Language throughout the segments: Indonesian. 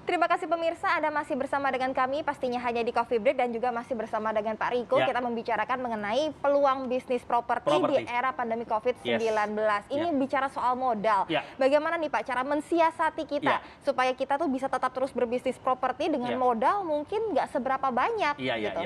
Terima kasih pemirsa, Anda masih bersama dengan kami pastinya hanya di Coffee Break dan juga masih bersama dengan Pak Riko. Ya. Kita membicarakan mengenai peluang bisnis properti di era pandemi COVID-19. Ini bicara soal modal. Bagaimana nih Pak cara mensiasati kita supaya kita tuh bisa tetap terus berbisnis properti dengan modal mungkin nggak seberapa banyak gitu.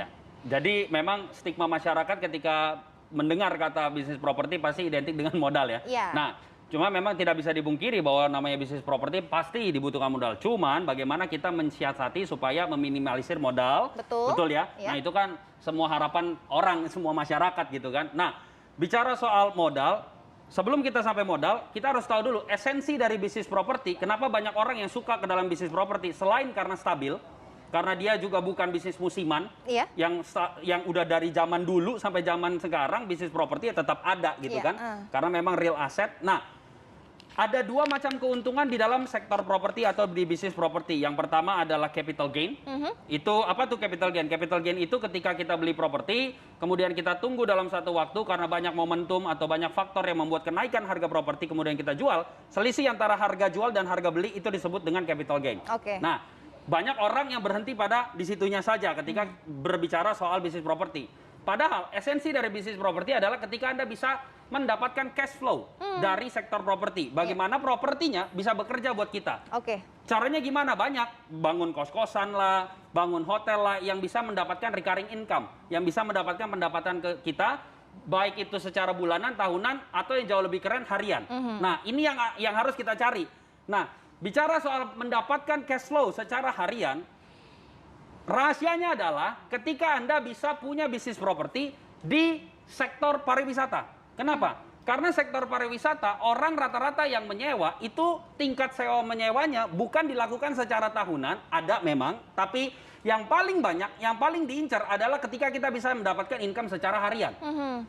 Jadi memang stigma masyarakat ketika mendengar kata bisnis properti pasti identik dengan modal ya. Nah, cuma memang tidak bisa dibungkiri bahwa namanya bisnis properti pasti dibutuhkan modal. Cuman bagaimana kita mensiasati supaya meminimalisir modal. Betul ya? Nah itu kan semua harapan orang, semua masyarakat gitu kan. Nah bicara soal modal, sebelum kita sampai modal, kita harus tahu dulu esensi dari bisnis properti. Kenapa banyak orang yang suka ke dalam bisnis properti? Selain karena stabil, karena dia juga bukan bisnis musiman, yang udah dari zaman dulu sampai zaman sekarang bisnis properti tetap ada gitu kan. Karena memang real asset. Nah, ada dua macam keuntungan di dalam sektor properti atau di bisnis properti. Yang pertama adalah capital gain. Itu apa tuh capital gain? Capital gain itu ketika kita beli properti, kemudian kita tunggu dalam satu waktu karena banyak momentum atau banyak faktor yang membuat kenaikan harga properti, kemudian kita jual. Selisih antara harga jual dan harga beli itu disebut dengan capital gain. Nah, banyak orang yang berhenti pada disitunya saja ketika berbicara soal bisnis properti. Padahal esensi dari bisnis properti adalah ketika Anda bisa mendapatkan cash flow dari sektor properti. Bagaimana propertinya bisa bekerja buat kita. Caranya gimana? Banyak. Bangun kos-kosan lah, bangun hotel lah, yang bisa mendapatkan recurring income. Yang bisa mendapatkan pendapatan ke kita, baik itu secara bulanan, tahunan, atau yang jauh lebih keren harian. Nah ini yang harus kita cari. Nah bicara soal mendapatkan cash flow secara harian, rahasianya adalah ketika Anda bisa punya bisnis properti di sektor pariwisata. Kenapa? Karena sektor pariwisata, orang rata-rata yang menyewa, itu tingkat sewa menyewanya bukan dilakukan secara tahunan, ada memang, tapi yang paling banyak, yang paling diincar adalah ketika kita bisa mendapatkan income secara harian.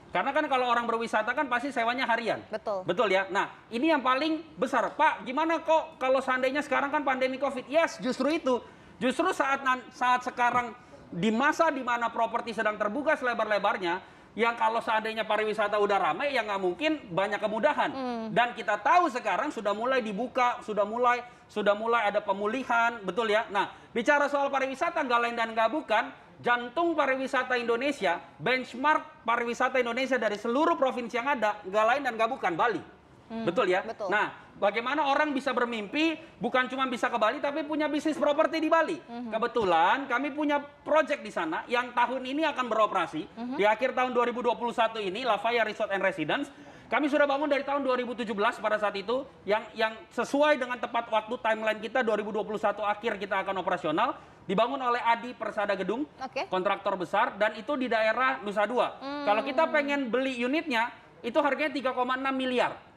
Karena kan kalau orang berwisata kan pasti sewanya harian. Betul ya? Nah, ini yang paling besar. Pak, gimana kok kalau seandainya sekarang kan pandemi COVID? Yes, justru itu. Justru saat sekarang di masa di mana properti sedang terbuka selebar-lebarnya, yang kalau seandainya pariwisata udah ramai, ya nggak mungkin banyak kemudahan. Dan kita tahu sekarang sudah mulai dibuka, sudah mulai ada pemulihan, betul ya? Nah, bicara soal pariwisata nggak lain dan nggak bukan, jantung pariwisata Indonesia, benchmark pariwisata Indonesia dari seluruh provinsi yang ada, nggak lain dan nggak bukan Bali. Betul ya? Nah, bagaimana orang bisa bermimpi bukan cuma bisa ke Bali tapi punya bisnis properti di Bali. Kebetulan kami punya project di sana yang tahun ini akan beroperasi. Di akhir tahun 2021 ini, Lafaya Resort and Residence. Kami sudah bangun dari tahun 2017 pada saat itu, yang sesuai dengan tepat waktu timeline kita 2021 akhir kita akan operasional. Dibangun oleh Adi Persada Gedung, kontraktor besar, dan itu di daerah Nusa Dua. Kalau kita pengen beli unitnya, itu harganya 3,6 miliar.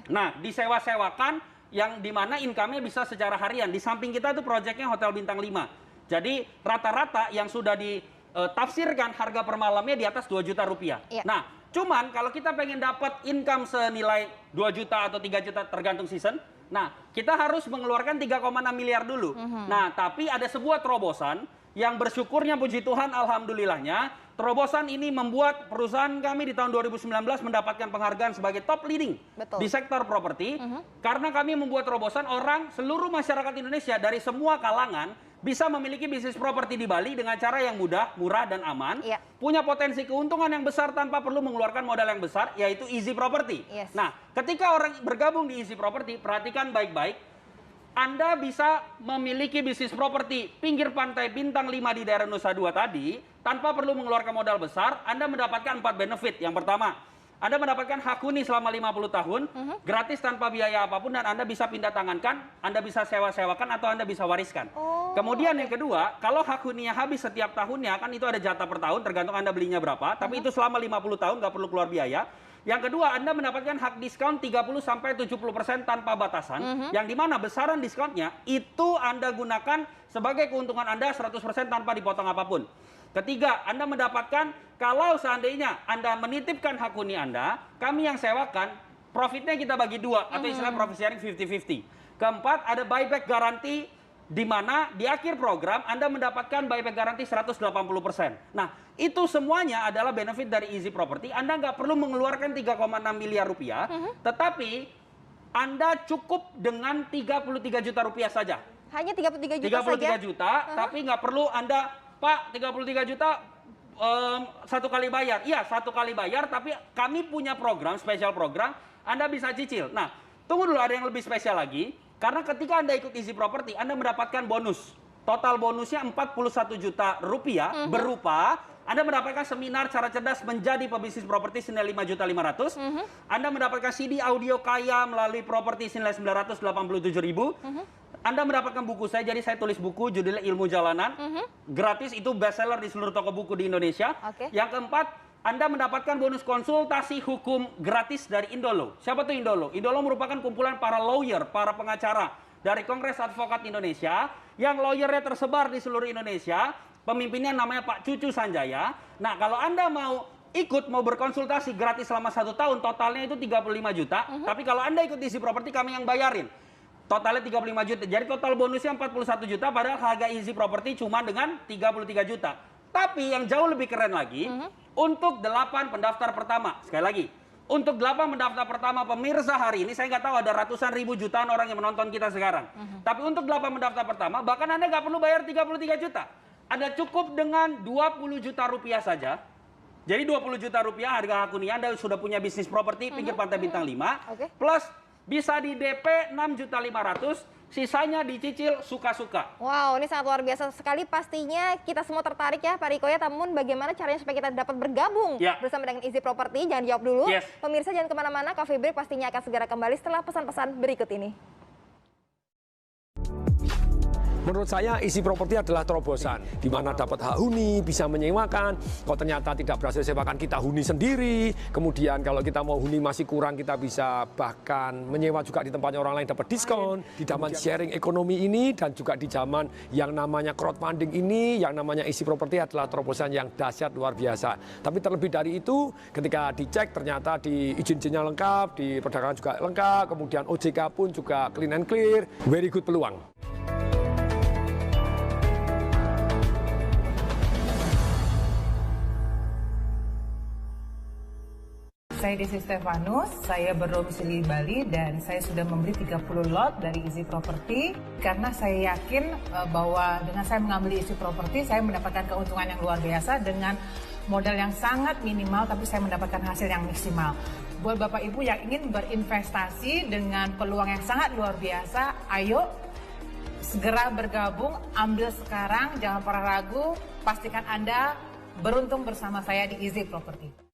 Nah, disewa-sewakan yang dimana income-nya bisa secara harian. Di samping kita itu proyeknya Hotel Bintang 5. Jadi rata-rata yang sudah ditafsirkan harga per malamnya di atas 2 juta rupiah. Nah, cuman kalau kita pengen dapat income senilai 2 juta atau 3 juta tergantung season, nah kita harus mengeluarkan 3,6 miliar dulu. Nah, tapi ada sebuah terobosan yang bersyukurnya puji Tuhan, alhamdulillahnya, terobosan ini membuat perusahaan kami di tahun 2019 mendapatkan penghargaan sebagai top leading di sektor properti. Karena kami membuat terobosan, seluruh masyarakat Indonesia dari semua kalangan bisa memiliki bisnis properti di Bali dengan cara yang mudah, murah, dan aman. Punya potensi keuntungan yang besar tanpa perlu mengeluarkan modal yang besar, yaitu Easy Property. Nah, ketika orang bergabung di Easy Property, perhatikan baik-baik. Anda bisa memiliki bisnis properti pinggir pantai Bintang 5 di daerah Nusa Dua tadi, tanpa perlu mengeluarkan modal besar. Anda mendapatkan 4 benefit. Yang pertama, Anda mendapatkan hak huni selama 50 tahun, gratis tanpa biaya apapun, dan Anda bisa pindah tangankan, Anda bisa sewa-sewakan, atau Anda bisa wariskan. Kemudian yang kedua, kalau hak huninya habis setiap tahunnya, kan itu ada jatah per tahun, tergantung Anda belinya berapa, tapi itu selama 50 tahun, nggak perlu keluar biaya. Yang kedua, Anda mendapatkan hak diskon 30-70% tanpa batasan, yang dimana besaran diskonnya itu Anda gunakan sebagai keuntungan Anda 100% tanpa dipotong apapun. Ketiga, Anda mendapatkan kalau seandainya Anda menitipkan hak huni Anda, kami yang sewakan, profitnya kita bagi dua, atau istilah profit sharing 50-50. Keempat, ada buyback garanti, di mana di akhir program Anda mendapatkan buyback garanti 180%. Nah, itu semuanya adalah benefit dari Easy Property. Anda nggak perlu mengeluarkan 3,6 miliar rupiah, tetapi Anda cukup dengan 33 juta rupiah saja. Hanya 33 juta 33 saja? juta, tapi nggak perlu Anda, Pak, 33 juta satu kali bayar. Iya, satu kali bayar, tapi kami punya program, spesial program, Anda bisa cicil. Nah, tunggu dulu, ada yang lebih spesial lagi. Karena ketika Anda ikut Easy Property, Anda mendapatkan bonus. Total bonusnya 41 juta rupiah berupa Anda mendapatkan seminar cara cerdas menjadi pebisnis properti senilai 5.500.000. Anda mendapatkan CD audio kaya melalui properti senilai 987.000. Anda mendapatkan buku saya, jadi saya tulis buku judulnya Ilmu Jalanan. Gratis, itu bestseller di seluruh toko buku di Indonesia. Yang keempat, Anda mendapatkan bonus konsultasi hukum gratis dari Indolo. Siapa tuh Indolo? Indolo merupakan kumpulan para lawyer, para pengacara dari Kongres Advokat Indonesia, yang lawyernya tersebar di seluruh Indonesia. Pemimpinnya namanya Pak Cucu Sanjaya. Nah, kalau Anda mau berkonsultasi gratis selama 1 tahun, totalnya itu 35 juta. Tapi kalau Anda ikut Easy Property, kami yang bayarin. Totalnya 35 juta. Jadi total bonusnya 41 juta, padahal harga Easy Property cuma dengan 33 juta. Tapi yang jauh lebih keren lagi, untuk 8 pendaftar pertama, sekali lagi, untuk 8 pendaftar pertama pemirsa hari ini, saya nggak tahu ada ratusan ribu jutaan orang yang menonton kita sekarang. Tapi untuk 8 pendaftar pertama, bahkan Anda nggak perlu bayar 33 juta. Anda cukup dengan 20 juta rupiah saja. Jadi 20 juta rupiah harga hak huni Anda sudah punya bisnis properti pinggir pantai bintang 5. Plus bisa di DP 6.500.000. Sisanya dicicil suka-suka. Wow, ini sangat luar biasa sekali. Pastinya kita semua tertarik ya Pak Riko ya. Namun bagaimana caranya supaya kita dapat bergabung bersama dengan Easy Property? Jangan jawab dulu. Pemirsa jangan kemana-mana. Coffee Break pastinya akan segera kembali setelah pesan-pesan berikut ini. Menurut saya Easy Property adalah terobosan di mana dapat hak huni, bisa menyewakan. Kalau ternyata tidak berhasil sewakan, kita huni sendiri. Kemudian kalau kita mau huni masih kurang, kita bisa bahkan menyewa juga di tempatnya orang lain dapat diskon. Di zaman sharing ekonomi ini dan juga di zaman yang namanya crowdfunding ini, yang namanya Easy Property adalah terobosan yang dahsyat luar biasa. Tapi terlebih dari itu, ketika dicek ternyata di izin-izinnya lengkap, di perdagangan juga lengkap, kemudian OJK pun juga clean and clear, very good peluang. Saya Desi Stefanus, saya berdomisili di Bali dan saya sudah membeli 30 lot dari Easy Property karena saya yakin bahwa dengan saya mengambil Easy Property saya mendapatkan keuntungan yang luar biasa dengan modal yang sangat minimal tapi saya mendapatkan hasil yang maksimal. Buat Bapak Ibu yang ingin berinvestasi dengan peluang yang sangat luar biasa, ayo segera bergabung, ambil sekarang, jangan pernah ragu, pastikan Anda beruntung bersama saya di Easy Property.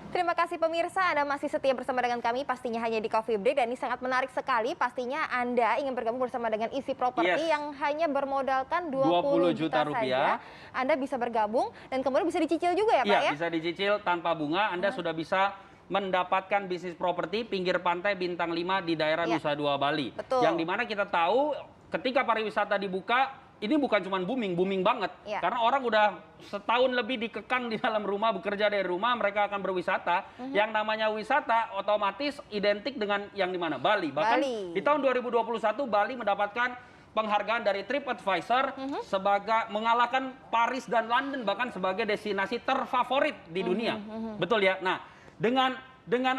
Terima kasih pemirsa, Anda masih setia bersama dengan kami pastinya hanya di Coffee Break, dan ini sangat menarik sekali. Pastinya Anda ingin bergabung bersama dengan Easy Property yang hanya bermodalkan 20 juta rupiah. Anda bisa bergabung dan kemudian bisa dicicil juga ya Pak ya? Bisa dicicil tanpa bunga. Anda sudah bisa mendapatkan bisnis properti pinggir pantai bintang 5 di daerah Nusa Dua Bali. Yang dimana kita tahu ketika pariwisata dibuka, ini bukan cuma booming banget. Karena orang udah setahun lebih dikekang di dalam rumah, bekerja dari rumah, mereka akan berwisata. Yang namanya wisata otomatis identik dengan yang di mana? Bali. Bahkan di tahun 2021 Bali mendapatkan penghargaan dari TripAdvisor sebagai mengalahkan Paris dan London bahkan sebagai destinasi terfavorit di dunia. Betul ya? Nah, dengan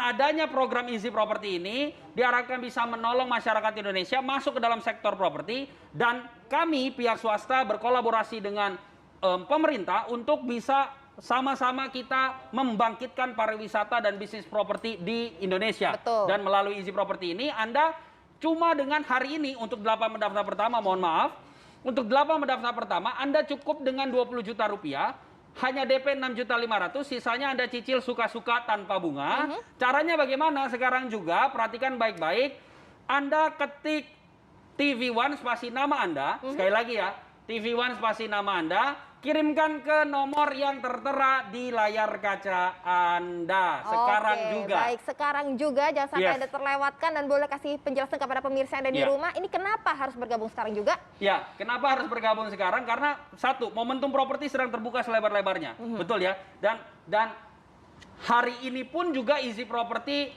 adanya program Easy Property ini diharapkan bisa menolong masyarakat Indonesia masuk ke dalam sektor properti, dan kami pihak swasta berkolaborasi dengan pemerintah untuk bisa sama-sama kita membangkitkan pariwisata dan bisnis properti di Indonesia. Dan melalui Easy Property ini Anda cuma dengan hari ini untuk 8 pendaftar pertama, mohon maaf, untuk 8 pendaftar pertama Anda cukup dengan 20 juta rupiah. Hanya DP 6.500.000, sisanya Anda cicil suka-suka tanpa bunga. Caranya bagaimana? Sekarang juga perhatikan baik-baik. Anda ketik TV One spasi nama Anda, sekali lagi ya, TV One spasi nama Anda, kirimkan ke nomor yang tertera di layar kaca Anda sekarang juga. Baik, sekarang juga, jangan sampai Anda terlewatkan, dan boleh kasih penjelasan kepada pemirsa yang ada di rumah, ini kenapa harus bergabung sekarang juga? Ya, kenapa harus bergabung sekarang? Karena satu, momentum properti sedang terbuka selebar-lebarnya, betul ya. Dan hari ini pun juga Easy Property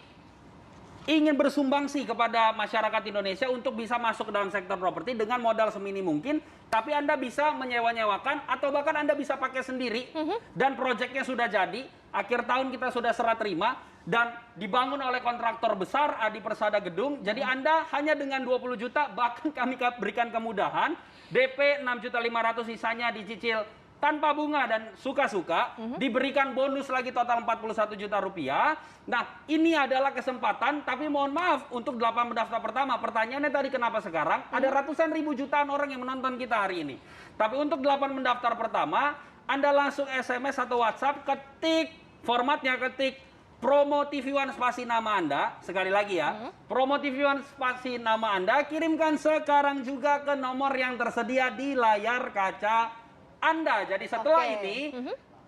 ingin bersumbangsi kepada masyarakat Indonesia untuk bisa masuk ke dalam sektor properti dengan modal semini mungkin, tapi Anda bisa menyewa-nyewakan atau bahkan Anda bisa pakai sendiri dan proyeknya sudah jadi, akhir tahun kita sudah serah terima dan dibangun oleh kontraktor besar Adi Persada Gedung. Jadi Anda hanya dengan 20 juta bahkan kami berikan kemudahan, DP 6.500.000 sisanya dicicil tanpa bunga dan suka-suka, diberikan bonus lagi total 41 juta rupiah. Nah, ini adalah kesempatan, tapi mohon maaf untuk 8 pendaftar pertama. Pertanyaannya tadi kenapa sekarang? Ada ratusan ribu jutaan orang yang menonton kita hari ini. Tapi untuk 8 pendaftar pertama, Anda langsung SMS atau WhatsApp, ketik formatnya, ketik Promo TV One spasi nama Anda, sekali lagi ya, Promo TV One spasi nama Anda, kirimkan sekarang juga ke nomor yang tersedia di layar kaca Anda. Jadi setelah ini,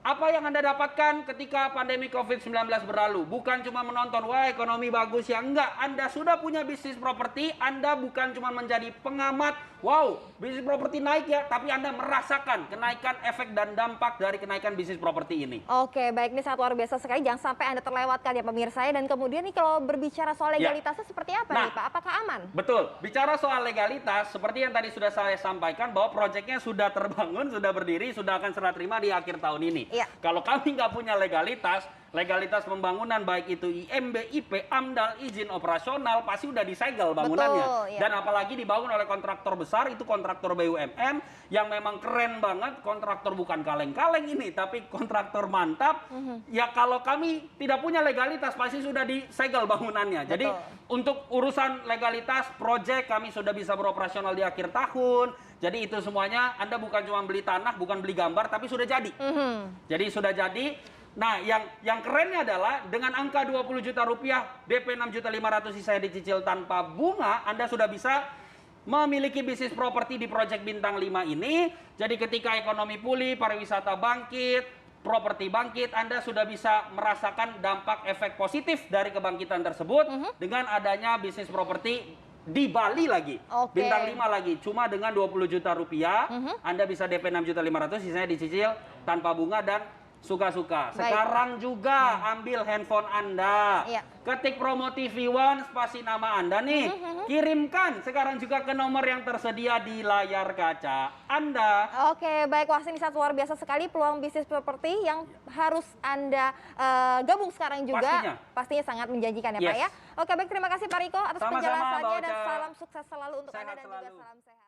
apa yang Anda dapatkan ketika pandemi COVID-19 berlalu? Bukan cuma menonton, wah ekonomi bagus ya. Enggak, Anda sudah punya bisnis properti, Anda bukan cuma menjadi pengamat, wow, bisnis properti naik ya, tapi Anda merasakan kenaikan efek dan dampak dari kenaikan bisnis properti ini. Oke, baik, ini sangat luar biasa sekali. Jangan sampai Anda terlewatkan ya pemirsa. Dan kemudian nih kalau berbicara soal legalitasnya seperti apa nih Pak? Apakah aman? Betul, bicara soal legalitas, seperti yang tadi sudah saya sampaikan bahwa proyeknya sudah terbangun, sudah berdiri, sudah akan serah terima di akhir tahun ini. Kalau kami nggak punya legalitas pembangunan baik itu IMB, IP, AMDAL, izin operasional pasti udah disegel bangunannya. Dan apalagi dibangun oleh kontraktor besar, itu kontraktor BUMN yang memang keren banget, kontraktor bukan kaleng-kaleng ini, tapi kontraktor mantap. Ya kalau kami tidak punya legalitas pasti sudah disegel bangunannya. Jadi untuk urusan legalitas proyek kami sudah bisa beroperasional di akhir tahun. Jadi itu semuanya Anda bukan cuma beli tanah, bukan beli gambar, tapi sudah jadi. Jadi sudah jadi. Nah, yang kerennya adalah dengan angka 20 juta rupiah, DP 6.500.000 sisanya dicicil tanpa bunga, Anda sudah bisa memiliki bisnis properti di proyek Bintang 5 ini. Jadi ketika ekonomi pulih, pariwisata bangkit, properti bangkit, Anda sudah bisa merasakan dampak efek positif dari kebangkitan tersebut dengan adanya bisnis properti di Bali lagi, Bintang 5 lagi, cuma dengan 20 juta rupiah, Anda bisa DP 6.500.000, sisanya dicicil tanpa bunga dan suka-suka. Sekarang juga ambil handphone Anda, ketik Promo TV One spasi nama Anda nih, kirimkan sekarang juga ke nomor yang tersedia di layar kaca Anda. Oke, baik, wah ini sangat luar biasa sekali peluang bisnis properti yang harus Anda gabung sekarang juga. Pastinya sangat menjanjikan ya Pak ya. Oke, baik, terima kasih Pak Riko atas penjelasannya dan salam sukses selalu untuk Anda dan juga salam sehat.